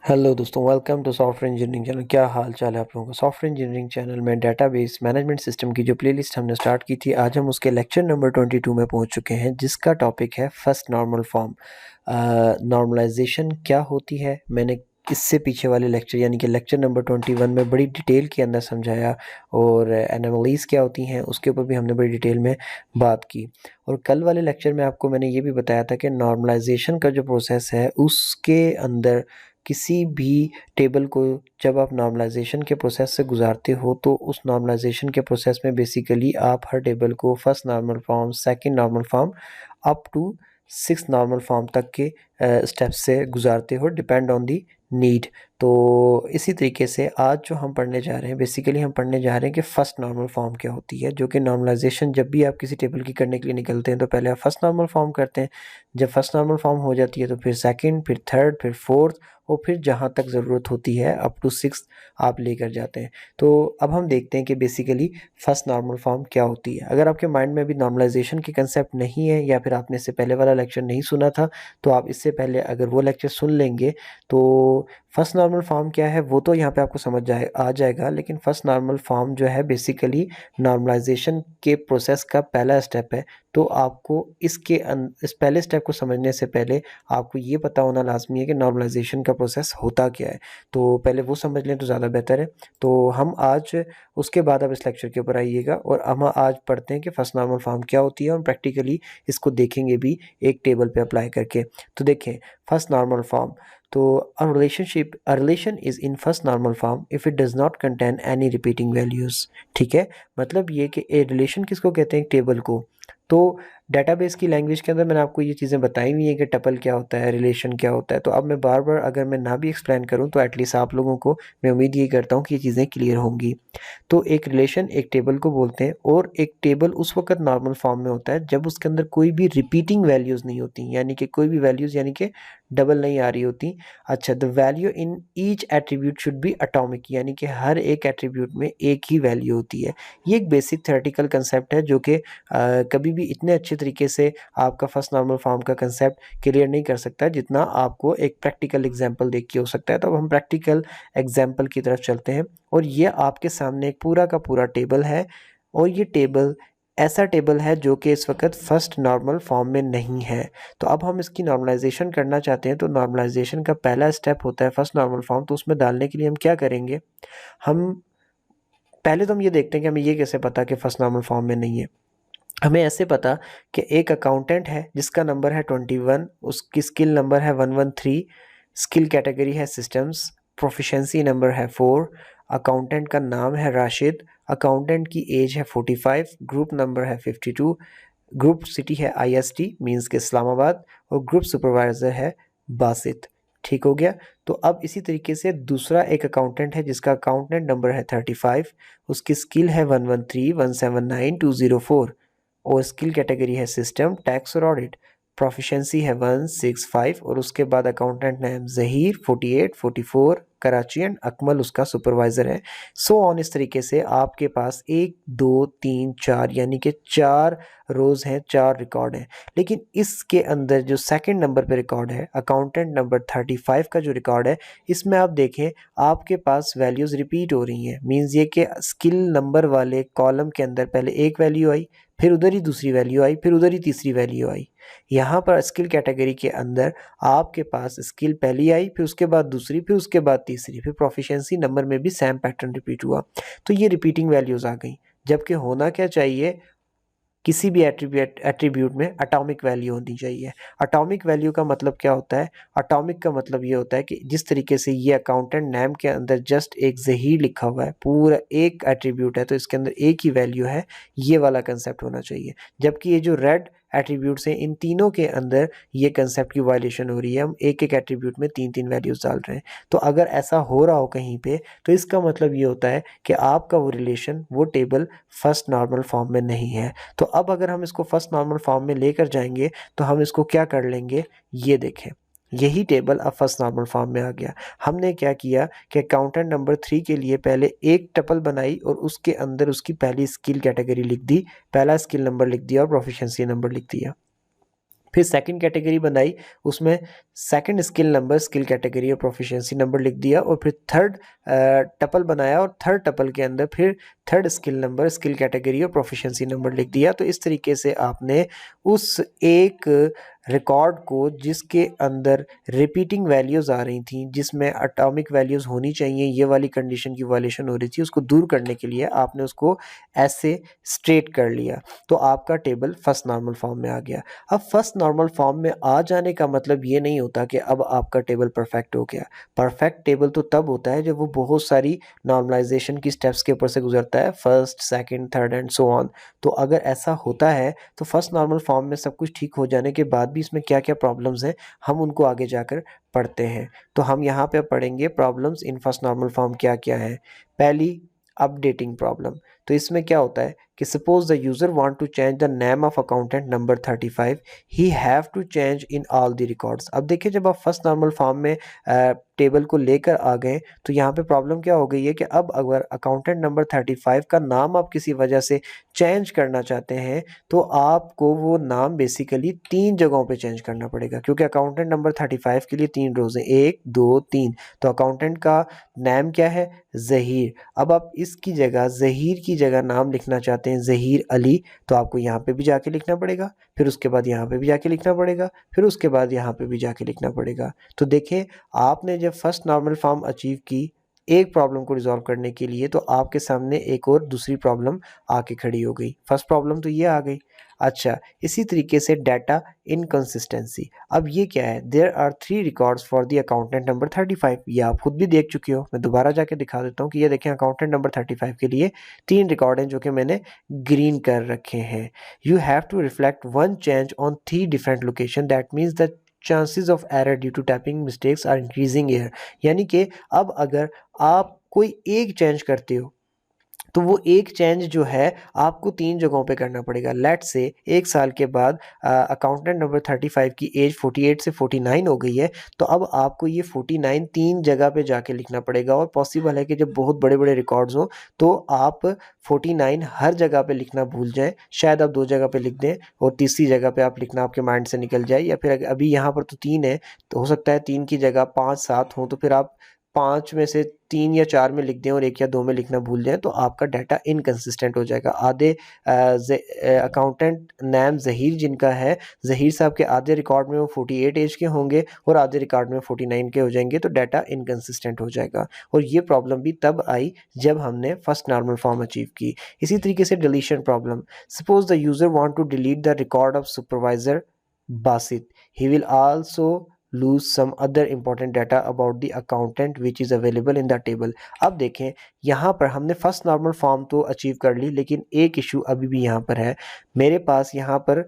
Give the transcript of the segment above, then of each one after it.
Hello दोस्तों, welcome to software engineering channel. क्या हाल चाल है आप लोगों का। सॉफ्टवेयर इंजीनियरिंग चैनल में डेटाबेस मैनेजमेंट सिस्टम की जो प्लेलिस्ट हमने स्टार्ट की थी, आज हम उसके लेक्चर नंबर 22 में पहुंच चुके हैं, जिसका टॉपिक है फर्स्ट नॉर्मल फॉर्म। नॉर्मलाइजेशन क्या होती है, मैंने इससे पीछे वाले लेक्चर यानी कि लेक्चर नंबर 21 में बड़ी डिटेल के अंदर समझाया, और एनोमलीज क्या होती हैं उसके ऊपर भी हमने बड़ी डिटेल में बात की। और कल वाले लेक्चर में आपको मैंने ये भी बताया था कि नॉर्मलाइजेशन का जो प्रोसेस है उसके अंदर किसी भी टेबल को जब आप नॉर्मलाइजेशन के प्रोसेस से गुजारते हो, तो उस नॉर्मलाइजेशन के प्रोसेस में बेसिकली आप हर टेबल को first normal form, second normal form, up to six normal form तक के स्टेप्स से गुजारते हो, डिपेंड ऑन दी नीड। तो इसी तरीके से आज जो हम पढ़ने जा रहे हैं, बेसिकली हम पढ़ने जा रहे हैं कि फ़र्स्ट नॉर्मल फॉर्म क्या होती है, जो कि नॉर्मलाइजेशन जब भी आप किसी टेबल की करने के लिए निकलते हैं तो पहले आप फर्स्ट नॉर्मल फॉर्म करते हैं। जब फर्स्ट नॉर्मल फॉर्म हो जाती है तो फिर सेकंड, फिर थर्ड, फिर फोर्थ, और फिर जहाँ तक ज़रूरत होती है अप टू सिक्स आप लेकर जाते हैं। तो अब हम देखते हैं कि बेसिकली फर्स्ट नॉर्मल फॉर्म क्या होती है। अगर आपके माइंड में अभी नॉर्मलाइजेशन की कंसेप्ट नहीं है, या फिर आपने इससे पहले वाला लेक्चर नहीं सुना था, तो आप इससे पहले अगर वो लेक्चर सुन लेंगे तो फर्स्ट नॉर्मल फॉर्म क्या है वो तो यहाँ पे आपको समझ आ जाएगा। लेकिन फर्स्ट नॉर्मल फॉर्म जो है बेसिकली नॉर्मलाइजेशन के प्रोसेस का पहला स्टेप है। तो आपको इस पहले स्टेप को समझने से पहले आपको ये पता होना लाजमी है कि नॉर्मलाइजेशन का प्रोसेस होता क्या है। तो पहले वो समझ लें तो ज़्यादा बेहतर है। तो हम आज उसके बाद अब इस लेक्चर के ऊपर आइएगा, और हम आज पढ़ते हैं कि फर्स्ट नॉर्मल फॉर्म क्या होती है, और प्रैक्टिकली इसको देखेंगे भी एक टेबल पे अप्लाई करके। तो देखें, फर्स्ट नॉर्मल फॉर्म। तो a relation is in first normal form if it does not contain any repeating values। ठीक है, मतलब ये कि ए रिलेशन किसको कहते हैं, एक टेबल को। तो डेटाबेस की लैंग्वेज के अंदर मैंने आपको ये चीज़ें बताई हुई हैं कि टपल क्या होता है, रिलेशन क्या होता है। तो अब मैं बार बार अगर मैं ना भी एक्सप्लेन करूँ तो एटलीस्ट आप लोगों को मैं उम्मीद ये करता हूँ कि ये चीज़ें क्लियर होंगी। तो एक रिलेशन एक टेबल को बोलते हैं, और एक टेबल उस वक्त नॉर्मल फॉर्म में होता है जब उसके अंदर कोई भी रिपीटिंग वैल्यूज़ नहीं होती, यानी कि कोई भी वैल्यूज़ यानी कि डबल नहीं आ रही होती। अच्छा, the value in each attribute should be atomic, यानी कि हर एक एट्रीब्यूट में एक ही वैल्यू होती है। ये एक बेसिक थ्योरेटिकल कंसेप्ट है जो कि कभी भी इतने अच्छे तरीके से आपका फर्स्ट नॉर्मल फॉर्म का कंसेप्ट क्लियर नहीं कर सकता जितना आपको एक प्रैक्टिकल एग्जांपल देख के हो सकता है। तो अब हम प्रैक्टिकल एग्जांपल की तरफ चलते हैं, और ये आपके सामने एक पूरा का पूरा टेबल है, और ये टेबल ऐसा टेबल है जो कि इस वक्त फर्स्ट नॉर्मल फॉर्म में नहीं है। तो अब हम इसकी नॉर्मलाइजेशन करना चाहते हैं, तो नॉर्मलाइजेशन का पहला स्टेप होता है फर्स्ट नॉर्मल फॉर्म। तो उसमें डालने के लिए हम क्या करेंगे, हम पहले तो हम ये देखते हैं कि हमें ये कैसे पता कि फर्स्ट नॉर्मल फॉर्म में नहीं है। हमें ऐसे पता कि एक अकाउंटेंट है जिसका नंबर है 21, उसकी स्किल नंबर है 113, स्किल कैटेगरी है सिस्टम्स, प्रोफिशेंसी नंबर है 4, अकाउंटेंट का नाम है राशिद, अकाउंटेंट की एज है 45, ग्रुप नंबर है 52, ग्रुप सिटी है IST मींस के इस्लामाबाद, और ग्रुप सुपरवाइज़र है बासित। ठीक हो गया। तो अब इसी तरीके से दूसरा एक अकाउंटेंट है जिसका अकाउंटेंट नंबर है 35, उसकी स्किल है 113, 179, 204, और स्किल कैटेगरी है सिस्टम, टैक्स और ऑडिट, प्रोफिशेंसी है 165, और उसके बाद accountant name Zaheer 48, 44, Karachi, and Akmal उसका सुपरवाइज़र है। सो ऑन, इस तरीके से आपके पास 1 2 3 4 यानी कि 4 रोज़ हैं, 4 रिकॉर्ड हैं। लेकिन इसके अंदर जो सेकंड नंबर पे रिकॉर्ड है, अकाउंटेंट नंबर 35 का जो रिकॉर्ड है, इसमें आप देखें आपके पास वैल्यूज़ रिपीट हो रही हैं। मींस ये कि स्किल नंबर वाले कॉलम के अंदर पहले एक वैल्यू आई, फिर उधर ही दूसरी वैल्यू आई, फिर उधर ही तीसरी वैल्यू आई। यहाँ पर स्किल कैटेगरी के अंदर आपके पास स्किल पहली आई, फिर उसके बाद दूसरी, फिर उसके बाद तीसरी, फिर प्रोफिशिएंसी नंबर में भी सेम पैटर्न रिपीट हुआ। तो ये रिपीटिंग वैल्यूज़ आ गई, जबकि होना क्या चाहिए, किसी भी एट्रीब्यूट में एटॉमिक वैल्यू होनी चाहिए। एटॉमिक वैल्यू का मतलब क्या होता है, एटॉमिक का मतलब ये होता है कि जिस तरीके से ये अकाउंटेंट नेम के अंदर जस्ट एक ज़हीर लिखा हुआ है, पूरा एक एट्रीब्यूट है तो इसके अंदर एक ही वैल्यू है, ये वाला कंसेप्ट होना चाहिए। जबकि ये जो रेड एट्रीब्यूट्स हैं, इन तीनों के अंदर ये कंसेप्ट की वायलेशन हो रही है, हम एक एक एट्रीब्यूट में तीन तीन वैल्यूज़ डाल रहे हैं। तो अगर ऐसा हो रहा हो कहीं पे, तो इसका मतलब ये होता है कि आपका वो रिलेशन, वो टेबल फर्स्ट नॉर्मल फॉर्म में नहीं है। तो अब अगर हम इसको फर्स्ट नॉर्मल फॉर्म में लेकर जाएंगे तो हम इसको क्या कर लेंगे, ये देखें, यही टेबल अब फर्स्ट नॉर्मल फॉर्म में आ गया। हमने क्या किया कि अकाउंटेंट नंबर 3 के लिए पहले एक टपल बनाई, और उसके अंदर उसकी पहली स्किल कैटेगरी लिख दी, पहला स्किल नंबर लिख दिया और प्रोफिशिएंसी नंबर लिख दिया। फिर सेकंड कैटेगरी बनाई, उसमें second skill number, skill category और प्रोफिशिएंसी नंबर लिख दिया, और फिर थर्ड टपल बनाया और थर्ड टपल के अंदर फिर third skill number, skill category और प्रोफिशिएंसी नंबर लिख दिया। तो इस तरीके से आपने उस एक रिकॉर्ड को जिसके अंदर रिपीटिंग वैल्यूज़ आ रही थी, जिसमें एटॉमिक वैल्यूज़ होनी चाहिए, ये वाली कंडीशन की वायलेशन हो रही थी, उसको दूर करने के लिए आपने उसको ऐसे स्ट्रेट कर लिया। तो आपका टेबल फर्स्ट नॉर्मल फॉर्म में आ गया। अब फर्स्ट नॉर्मल फॉर्म में आ जाने का मतलब ये नहीं होता कि अब आपका टेबल परफेक्ट हो गया। परफेक्ट टेबल तो तब होता है जब वो बहुत सारी नॉर्मलाइजेशन की स्टेप्स के ऊपर से गुजरता है, first, second, third and so on. तो अगर ऐसा होता है तो फर्स्ट नॉर्मल फॉर्म में सब कुछ ठीक हो जाने के बाद भी इसमें क्या क्या प्रॉब्लम्स हैं, हम उनको आगे जाकर पढ़ते हैं। तो हम यहाँ पे पढ़ेंगे problems in first normal form क्या क्या है। पहली, अपडेटिंग प्रॉब्लम। तो इसमें क्या होता है कि suppose the user want to change the name of accountant number 35, he have to change in all the records. अब देखिए, जब आप फर्स्ट नॉर्मल फॉर्म में टेबल को लेकर आ गए तो यहाँ पे प्रॉब्लम क्या हो गई है कि अब अगर अकाउंटेंट नंबर 35 का नाम आप किसी वजह से चेंज करना चाहते हैं तो आपको वो नाम बेसिकली 3 जगहों पे चेंज करना पड़ेगा, क्योंकि अकाउंटेंट नंबर 35 के लिए 3 रोज हैं, 1 2 3। तो अकाउंटेंट का नाम क्या है? ज़हीर। अब आप इसकी जगह ज़हीर की जगह नाम लिखना चाहते हैं ज़हीर अली, तो आपको यहाँ पे भी जाके लिखना पड़ेगा, फिर उसके बाद यहाँ पे भी जाके लिखना पड़ेगा, फिर उसके बाद यहाँ पे भी जाके लिखना पड़ेगा। तो देखें, आपने जब फर्स्ट नॉर्मल फॉर्म अचीव की एक प्रॉब्लम को रिजॉल्व करने के लिए, तो आपके सामने एक और दूसरी प्रॉब्लम आके खड़ी हो गई। फर्स्ट प्रॉब्लम तो ये आ गई। अच्छा, इसी तरीके से डाटा इनकंसिस्टेंसी। अब ये क्या है? There are 3 records for the accountant number 35। ये आप खुद भी देख चुके हो, मैं दोबारा जाके दिखा देता हूँ कि ये देखें, अकाउंटेंट नंबर 35 के लिए 3 रिकॉर्ड हैं जो कि मैंने ग्रीन कर रखे हैं। You have to reflect one change on 3 different location, that means the chances of error due to typing mistakes are increasing here. यानी कि अब अगर आप कोई एक चेंज करते हो तो वो एक चेंज जो है आपको 3 जगहों पे करना पड़ेगा। लेट्स से 1 साल के बाद अकाउंटेंट नंबर 35 की एज 48 से 49 हो गई है, तो अब आपको ये 49 3 जगह पे जाके लिखना पड़ेगा, और पॉसिबल है कि जब बहुत बड़े-बड़े रिकॉर्ड्स हों तो आप 49 हर जगह पे लिखना भूल जाएँ। शायद आप 2 जगह पे लिख दें और तीसरी जगह पे आप लिखना आपके माइंड से निकल जाए, या फिर अभी यहाँ पर तो 3 है, तो हो सकता है 3 की जगह 5-7 हों, तो फिर आप 5 में से 3 या 4 में लिख दें और 1 या 2 में लिखना भूल जाएँ, तो आपका डाटा इनकंसिस्टेंट हो जाएगा। आधे अकाउंटेंट नाम ज़हीर जिनका है, ज़हीर साहब के आधे रिकॉर्ड में वो 48 एज के होंगे और आधे रिकॉर्ड में 49 के हो जाएंगे, तो डाटा इनकंसिस्टेंट हो जाएगा। और ये प्रॉब्लम भी तब आई जब हमने फर्स्ट नॉर्मल फॉर्म अचीव की। इसी तरीके से deletion problem. Suppose the user want to delete the record of supervisor Basit, he will also lose some other important data about the accountant which is available in the table। अब देखें, यहाँ पर हमने first normal form तो achieve कर ली, लेकिन एक issue अभी भी यहाँ पर है। मेरे पास यहाँ पर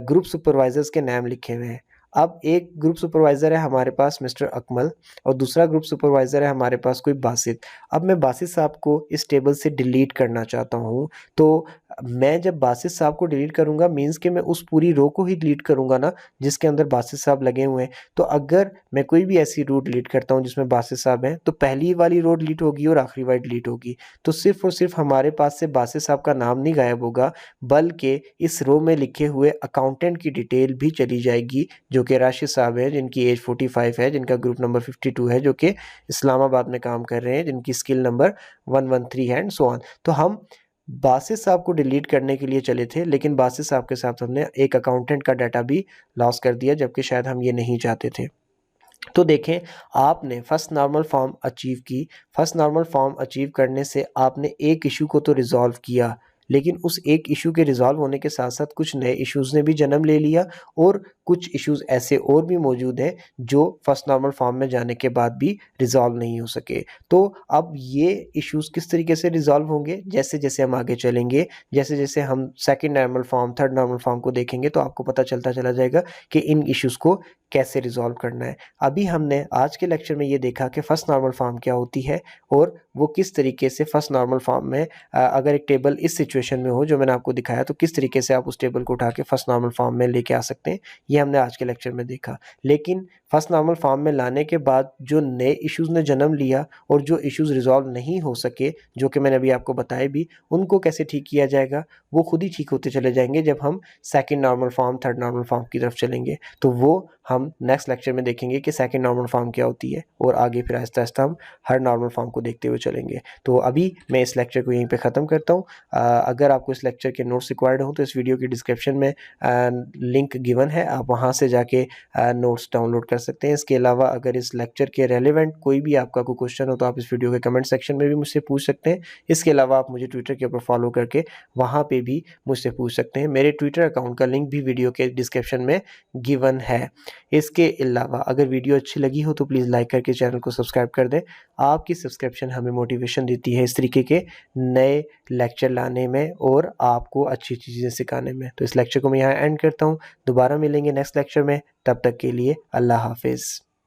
ग्रुप सुपरवाइजर्स के नाम लिखे हुए हैं। अब एक ग्रुप सुपरवाइज़र है हमारे पास मिस्टर अकमल, और दूसरा ग्रुप सुपरवाइज़र है हमारे पास कोई बासित। अब मैं बासित साहब को इस टेबल से डिलीट करना चाहता हूँ, तो मैं जब बासित साहब को डिलीट करूँगा मीन्स कि मैं उस पूरी रो को ही डिलीट करूँगा ना, जिसके अंदर बासित साहब लगे हुए हैं। तो अगर मैं कोई भी ऐसी रो डिलीट करता हूँ जिसमें बासित साहब हैं, तो पहली वाली रो डिलीट होगी और आखिरी वाली डिलीट होगी। तो सिर्फ और सिर्फ हमारे पास से बासित साहब का नाम नहीं गायब होगा, बल्कि इस रो में लिखे हुए अकाउंटेंट की डिटेल भी चली जाएगी, जो कि राशिद साहब हैं, जिनकी एज 45 है, जिनका ग्रुप नंबर 52 है, जो कि इस्लामाबाद में काम कर रहे हैं, जिनकी स्किल नंबर 113 है एंड सो ऑन। तो हम बासित साहब को डिलीट करने के लिए चले थे, लेकिन बासित साहब के साथ हमने एक अकाउंटेंट का डाटा भी लॉस कर दिया, जबकि शायद हम ये नहीं चाहते थे। तो देखें, आपने फर्स्ट नॉर्मल फॉर्म अचीव की। फर्स्ट नॉर्मल फॉर्म अचीव करने से आपने एक इशू को तो रिजॉल्व किया, लेकिन उस एक इशू के रिजॉल्व होने के साथ साथ कुछ नए इश्यूज़ ने भी जन्म ले लिया, और कुछ इश्यूज़ ऐसे और भी मौजूद हैं जो फर्स्ट नॉर्मल फॉर्म में जाने के बाद भी रिजॉल्व नहीं हो सके। तो अब ये इश्यूज़ किस तरीके से रिजॉल्व होंगे, जैसे जैसे हम आगे चलेंगे, जैसे जैसे हम second normal form, third normal form को देखेंगे, तो आपको पता चलता चला जाएगा कि इन इश्यूज़ को कैसे रिजॉल्व करना है। अभी हमने आज के लेक्चर में ये देखा कि फर्स्ट नॉर्मल फॉर्म क्या होती है, और वो किस तरीके से फर्स्ट नॉर्मल फॉर्म में अगर एक टेबल इस सिचुएशन में हो जो मैंने आपको दिखाया, तो किस तरीके से आप उस टेबल को उठा के फर्स्ट नॉर्मल फॉर्म में लेके आ सकते हैं, ये हमने आज के लेक्चर में देखा। लेकिन फर्स्ट नॉर्मल फॉर्म में लाने के बाद जो नए इश्यूज़ ने जन्म लिया और जो इश्यूज़ रिज़ॉल्व नहीं हो सके, जो कि मैंने अभी आपको बताए भी, उनको कैसे ठीक किया जाएगा, वो खुद ही ठीक होते चले जाएंगे जब हम second normal form, third normal form की तरफ चलेंगे। तो वो हम नेक्स्ट लेक्चर में देखेंगे कि सेकंड नॉर्मल फॉर्म क्या होती है, और आगे फिर आहिस्ता आहिस्ता हम हर नॉर्मल फॉर्म को देखते हुए चलेंगे। तो अभी मैं इस लेक्चर को यहीं पे ख़त्म करता हूँ। अगर आपको इस लेक्चर के नोट्स रिक्वायर्ड हो तो इस वीडियो की डिस्क्रिप्शन में लिंक गिवन है, आप वहाँ से जाके नोट्स डाउनलोड कर सकते हैं। इसके अलावा अगर इस लेक्चर के रेलिवेंट कोई भी आपका कोई क्वेश्चन हो तो आप इस वीडियो के कमेंट सेक्शन में भी मुझसे पूछ सकते हैं। इसके अलावा आप मुझे ट्विटर के ऊपर फॉलो करके वहाँ पे भी मुझसे पूछ सकते हैं। मेरे ट्विटर अकाउंट का लिंक भी वीडियो के डिस्क्रिप्शन में गिवन है। इसके अलावा अगर वीडियो अच्छी लगी हो तो प्लीज़ लाइक करके चैनल को सब्सक्राइब कर दें। आपकी सब्सक्रिप्शन हमें मोटिवेशन देती है इस तरीके के नए लेक्चर लाने में और आपको अच्छी चीज़ें सिखाने में। तो इस लेक्चर को मैं यहाँ एंड करता हूँ। दोबारा मिलेंगे नेक्स्ट लेक्चर में, तब तक के लिए अल्लाह हाफिज़।